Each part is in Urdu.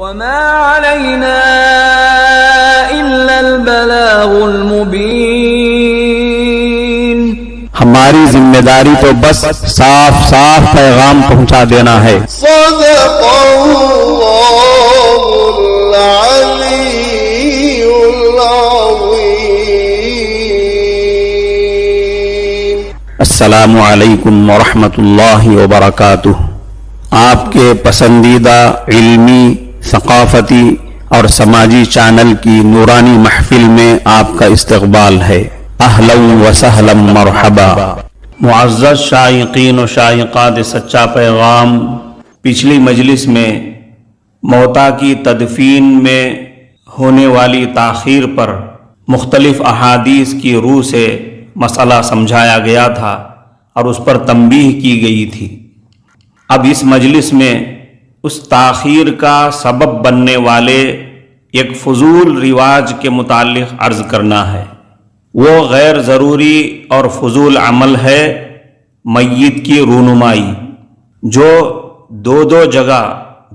وما علينا إلا البلاغ المبين. ہماری ذمہ داری تو بس صاف صاف پیغام پہنچا دینا ہے. صدق اللہ العلی العظیم. السلام علیکم ورحمۃ اللہ وبرکاتہ. آپ کے پسندیدہ علمی، ثقافتی اور سماجی چینل کی نورانی محفل میں آپ کا استقبال ہے. اہلا وسہلا مرحبا. معزز شائقین و شائقات سچا پیغام، پچھلی مجلس میں موتا کی تدفین میں ہونے والی تاخیر پر مختلف احادیث کی روح سے مسئلہ سمجھایا گیا تھا اور اس پر تنبیہ کی گئی تھی. اب اس مجلس میں اس تاخیر کا سبب بننے والے ایک فضول رواج کے متعلق عرض کرنا ہے. وہ غیر ضروری اور فضول عمل ہے میت کی رونمائی، جو دو جگہ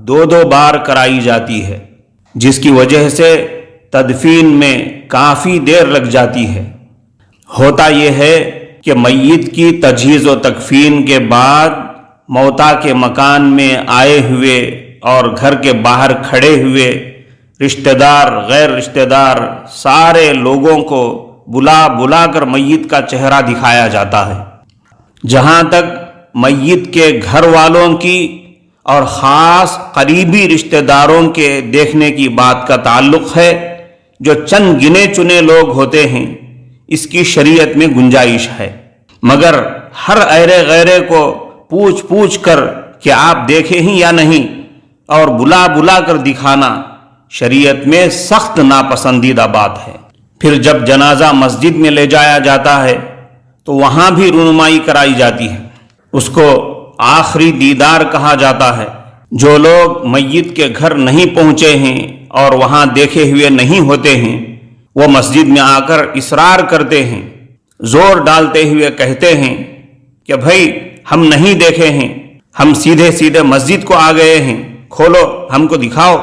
دو بار کرائی جاتی ہے، جس کی وجہ سے تدفین میں کافی دیر لگ جاتی ہے. ہوتا یہ ہے کہ میت کی تجہیز و تکفین کے بعد موتا کے مکان میں آئے ہوئے اور گھر کے باہر کھڑے ہوئے رشتہ دار، غیر رشتہ دار سارے لوگوں کو بلا کر میت کا چہرہ دکھایا جاتا ہے. جہاں تک میت کے گھر والوں کی اور خاص قریبی رشتہ داروں کے دیکھنے کی بات کا تعلق ہے، جو چند گنے چنے لوگ ہوتے ہیں، اس کی شریعت میں گنجائش ہے. مگر ہر ایرے غیرے کو پوچھ کر کہ آپ دیکھے ہیں یا نہیں اور بلا کر دکھانا شریعت میں سخت ناپسندیدہ بات ہے. پھر جب جنازہ مسجد میں لے جایا جاتا ہے تو وہاں بھی رونمائی کرائی جاتی ہے. اس کو آخری دیدار کہا جاتا ہے. جو لوگ میت کے گھر نہیں پہنچے ہیں اور وہاں دیکھے ہوئے نہیں ہوتے ہیں، وہ مسجد میں آ کر اصرار کرتے ہیں، زور ڈالتے ہوئے کہتے ہیں کہ بھائی ہم نہیں دیکھے ہیں، ہم سیدھے مسجد کو آ گئے ہیں، کھولو ہم کو دکھاؤ.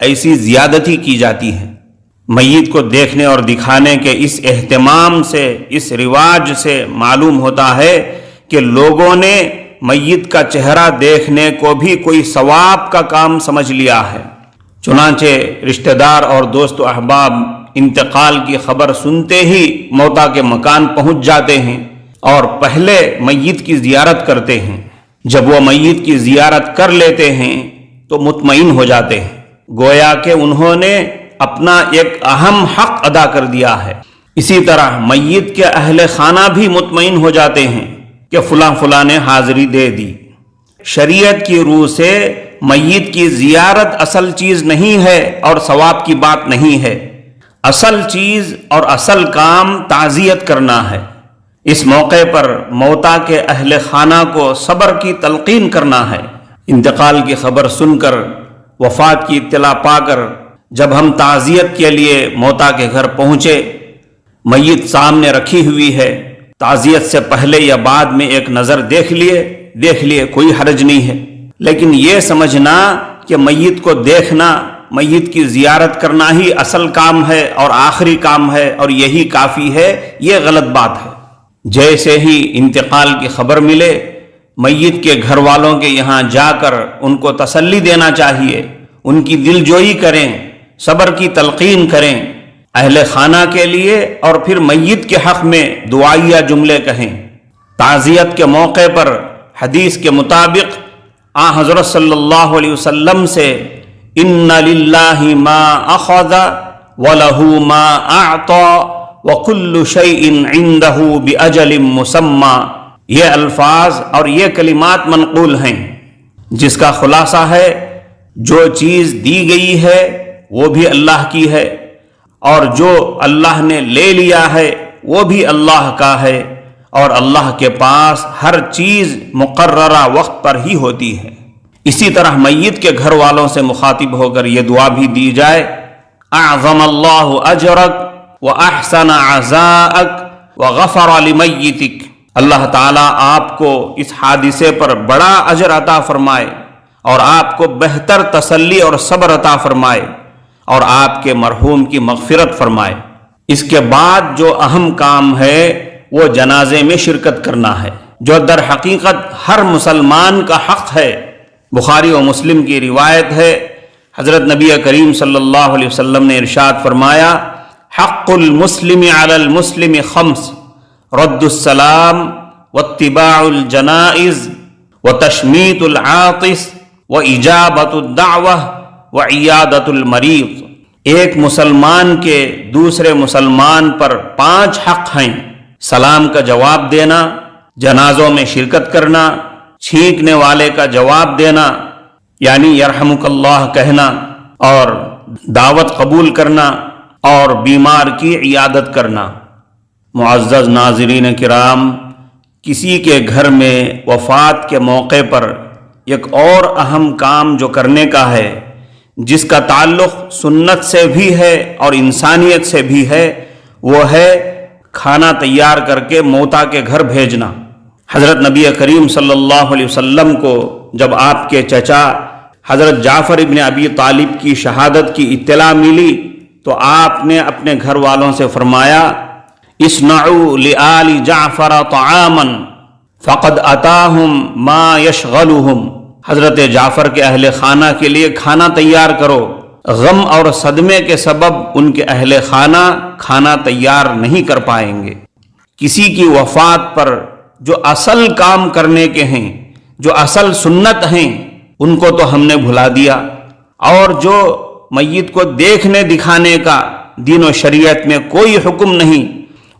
ایسی زیادتی کی جاتی ہے. میت کو دیکھنے اور دکھانے کے اس اہتمام سے، اس رواج سے معلوم ہوتا ہے کہ لوگوں نے میت کا چہرہ دیکھنے کو بھی کوئی ثواب کا کام سمجھ لیا ہے. چنانچہ رشتہ دار اور دوست و احباب انتقال کی خبر سنتے ہی موتا کے مکان پہنچ جاتے ہیں اور پہلے میت کی زیارت کرتے ہیں. جب وہ میت کی زیارت کر لیتے ہیں تو مطمئن ہو جاتے ہیں، گویا کہ انہوں نے اپنا ایک اہم حق ادا کر دیا ہے. اسی طرح میت کے اہل خانہ بھی مطمئن ہو جاتے ہیں کہ فلاں نے حاضری دے دی. شریعت کی روح سے میت کی زیارت اصل چیز نہیں ہے اور ثواب کی بات نہیں ہے. اصل چیز اور اصل کام تعزیت کرنا ہے. اس موقع پر موتا کے اہل خانہ کو صبر کی تلقین کرنا ہے. انتقال کی خبر سن کر، وفات کی اطلاع پا کر جب ہم تعزیت کے لیے موتا کے گھر پہنچے، میت سامنے رکھی ہوئی ہے، تعزیت سے پہلے یا بعد میں ایک نظر دیکھ لیے کوئی حرج نہیں ہے. لیکن یہ سمجھنا کہ میت کو دیکھنا، میت کی زیارت کرنا ہی اصل کام ہے اور آخری کام ہے اور یہی کافی ہے، یہ غلط بات ہے. جیسے ہی انتقال کی خبر ملے، میت کے گھر والوں کے یہاں جا کر ان کو تسلی دینا چاہیے، ان کی دل جوئی کریں، صبر کی تلقین کریں، اہل خانہ کے لیے اور پھر میت کے حق میں دعائیہ جملے کہیں. تعزیت کے موقع پر حدیث کے مطابق حضرت صلی اللہ علیہ وسلم سے ان للہ ما اخذ وله ما اعطى وكل شيء عنده باجل مسمى، یہ الفاظ اور یہ کلمات منقول ہیں، جس کا خلاصہ ہے جو چیز دی گئی ہے وہ بھی اللہ کی ہے اور جو اللہ نے لے لیا ہے وہ بھی اللہ کا ہے، اور اللہ کے پاس ہر چیز مقررہ وقت پر ہی ہوتی ہے. اسی طرح میت کے گھر والوں سے مخاطب ہو کر یہ دعا بھی دی جائے: اعظم اللہ اجرک واحسن عزاءک وغفر لمیتک. اللہ تعالیٰ آپ کو اس حادثے پر بڑا اجر عطا فرمائے اور آپ کو بہتر تسلی اور صبر عطا فرمائے اور آپ کے مرحوم کی مغفرت فرمائے۔ اس کے بعد جو اہم کام ہے وہ جنازے میں شرکت کرنا ہے، جو در حقیقت ہر مسلمان کا حق ہے۔ بخاری و مسلم کی روایت ہے، حضرت نبی کریم صلی اللہ علیہ وسلم نے ارشاد فرمایا، حق المسلم علی المسلم خمس، رد السلام واتباع الجنائز وتشمیت العاطس واجابت الدعوہ وعیادت المریض۔ ایک مسلمان کے دوسرے مسلمان پر 5 حق ہیں: سلام کا جواب دینا، جنازوں میں شرکت کرنا، چھینکنے والے کا جواب دینا یعنی یرحمک اللہ کہنا، اور دعوت قبول کرنا، اور بیمار کی عیادت کرنا۔ معزز ناظرین کرام، کسی کے گھر میں وفات کے موقع پر ایک اور اہم کام جو کرنے کا ہے، جس کا تعلق سنت سے بھی ہے اور انسانیت سے بھی ہے، وہ ہے کھانا تیار کر کے موتا کے گھر بھیجنا۔ حضرت نبی کریم صلی اللہ علیہ وسلم کو جب آپ کے چچا حضرت جعفر ابن ابی طالب کی شہادت کی اطلاع ملی تو آپ نے اپنے گھر والوں سے فرمایا، اصنعوا لآل جعفر طعاما فقد اتاہم ما یشغلہم۔ حضرت جعفر کے اہل خانہ کے لیے کھانا تیار کرو، غم اور صدمے کے سبب ان کے اہل خانہ کھانا تیار نہیں کر پائیں گے۔ کسی کی وفات پر جو اصل کام کرنے کے ہیں، جو اصل سنت ہیں، ان کو تو ہم نے بھلا دیا، اور جو میت کو دیکھنے دکھانے کا دین و شریعت میں کوئی حکم نہیں،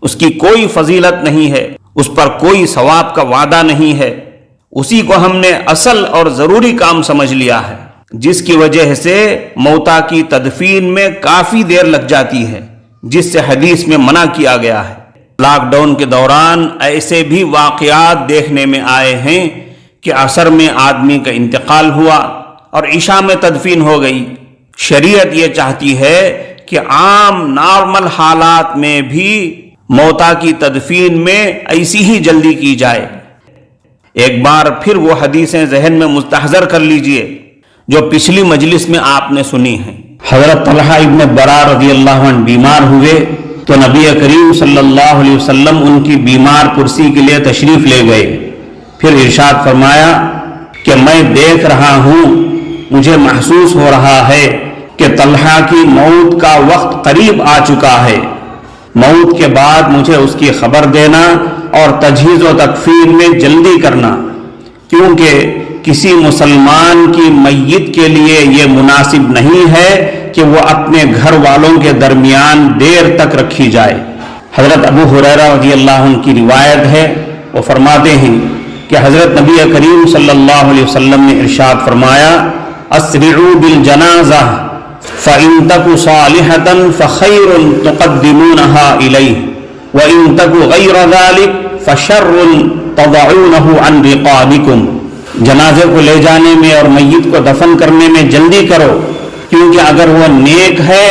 اس کی کوئی فضیلت نہیں ہے، اس پر کوئی ثواب کا وعدہ نہیں ہے، اسی کو ہم نے اصل اور ضروری کام سمجھ لیا ہے، جس کی وجہ سے موتا کی تدفین میں کافی دیر لگ جاتی ہے، جس سے حدیث میں منع کیا گیا ہے۔ لاک ڈاؤن کے دوران ایسے بھی واقعات دیکھنے میں آئے ہیں کہ عصر میں آدمی کا انتقال ہوا اور عشاء میں تدفین ہو گئی۔ شریعت یہ چاہتی ہے کہ عام نارمل حالات میں بھی موتا کی تدفین میں ایسی ہی جلدی کی جائے۔ ایک بار پھر وہ حدیثیں ذہن میں مستحضر کر لیجئے جو پچھلی مجلس میں آپ نے سنی ہیں۔ حضرت طلحہ ابن برا رضی اللہ عنہ بیمار ہوئے تو نبی کریم صلی اللہ علیہ وسلم ان کی بیمار کرسی کے لیے تشریف لے گئے، پھر ارشاد فرمایا کہ میں دیکھ رہا ہوں، مجھے محسوس ہو رہا ہے کہ طلحہ کی موت کا وقت قریب آ چکا ہے، موت کے بعد مجھے اس کی خبر دینا اور تجہیز و تکفین میں جلدی کرنا، کیونکہ کسی مسلمان کی میت کے لیے یہ مناسب نہیں ہے کہ وہ اپنے گھر والوں کے درمیان دیر تک رکھی جائے۔ حضرت ابو ہریرہ رضی اللہ عنہ کی روایت ہے، وہ فرماتے ہیں کہ حضرت نبی کریم صلی اللہ علیہ وسلم نے ارشاد فرمایا، اسرعوا بالجنازہ فإن تک صالحۃ فخیر تقدمونها الیہ وإن تک غیر ذلک فشر تضعونہ عن رقابکم۔ جنازے کو لے جانے میں اور میت کو دفن کرنے میں جلدی کرو، کیونکہ اگر وہ نیک ہے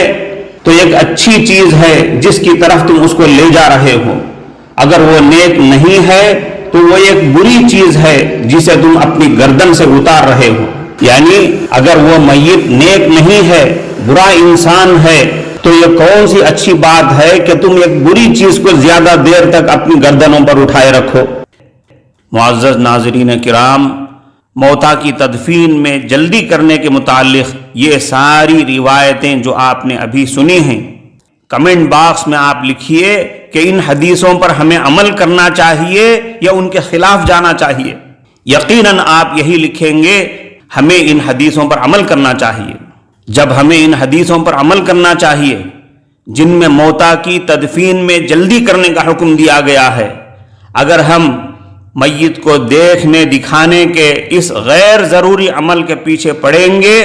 تو ایک اچھی چیز ہے جس کی طرف تم اس کو لے جا رہے ہو، اگر وہ نیک نہیں ہے تو وہ ایک بری چیز ہے جسے تم اپنی گردن سے اتار رہے ہو۔ یعنی اگر وہ میت نیک نہیں ہے، برا انسان ہے، تو یہ کون سی اچھی بات ہے کہ تم ایک بری چیز کو زیادہ دیر تک اپنی گردنوں پر اٹھائے رکھو۔ معزز ناظرین کرام، موتا کی تدفین میں جلدی کرنے کے متعلق یہ ساری روایتیں جو آپ نے ابھی سنی ہیں، کمنٹ باکس میں آپ لکھیے کہ ان حدیثوں پر ہمیں عمل کرنا چاہیے یا ان کے خلاف جانا چاہیے۔ یقیناً آپ یہی لکھیں گے ہمیں ان حدیثوں پر عمل کرنا چاہیے۔ جب ہمیں ان حدیثوں پر عمل کرنا چاہیے جن میں موتا کی تدفین میں جلدی کرنے کا حکم دیا گیا ہے، اگر ہم میت کو دیکھنے دکھانے کے اس غیر ضروری عمل کے پیچھے پڑیں گے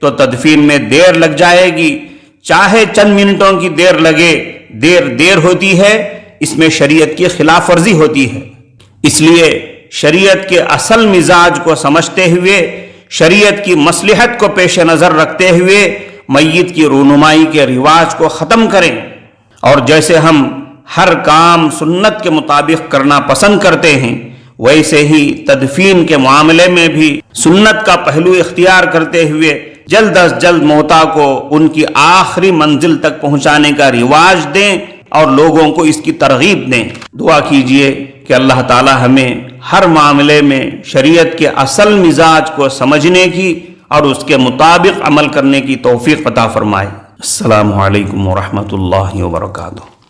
تو تدفین میں دیر لگ جائے گی، چاہے چند منٹوں کی دیر لگے، دیر ہوتی ہے، اس میں شریعت کی خلاف ورزی ہوتی ہے۔ اس لیے شریعت کے اصل مزاج کو سمجھتے ہوئے، شریعت کی مصلحت کو پیش نظر رکھتے ہوئے میت کی رونمائی کے رواج کو ختم کریں، اور جیسے ہم ہر کام سنت کے مطابق کرنا پسند کرتے ہیں، ویسے ہی تدفین کے معاملے میں بھی سنت کا پہلو اختیار کرتے ہوئے جلد از جلد موتا کو ان کی آخری منزل تک پہنچانے کا رواج دیں اور لوگوں کو اس کی ترغیب دیں۔ دعا کیجئے کہ اللہ تعالی ہمیں ہر معاملے میں شریعت کے اصل مزاج کو سمجھنے کی اور اس کے مطابق عمل کرنے کی توفیق عطا فرمائے۔ السلام علیکم ورحمۃ اللہ وبرکاتہ۔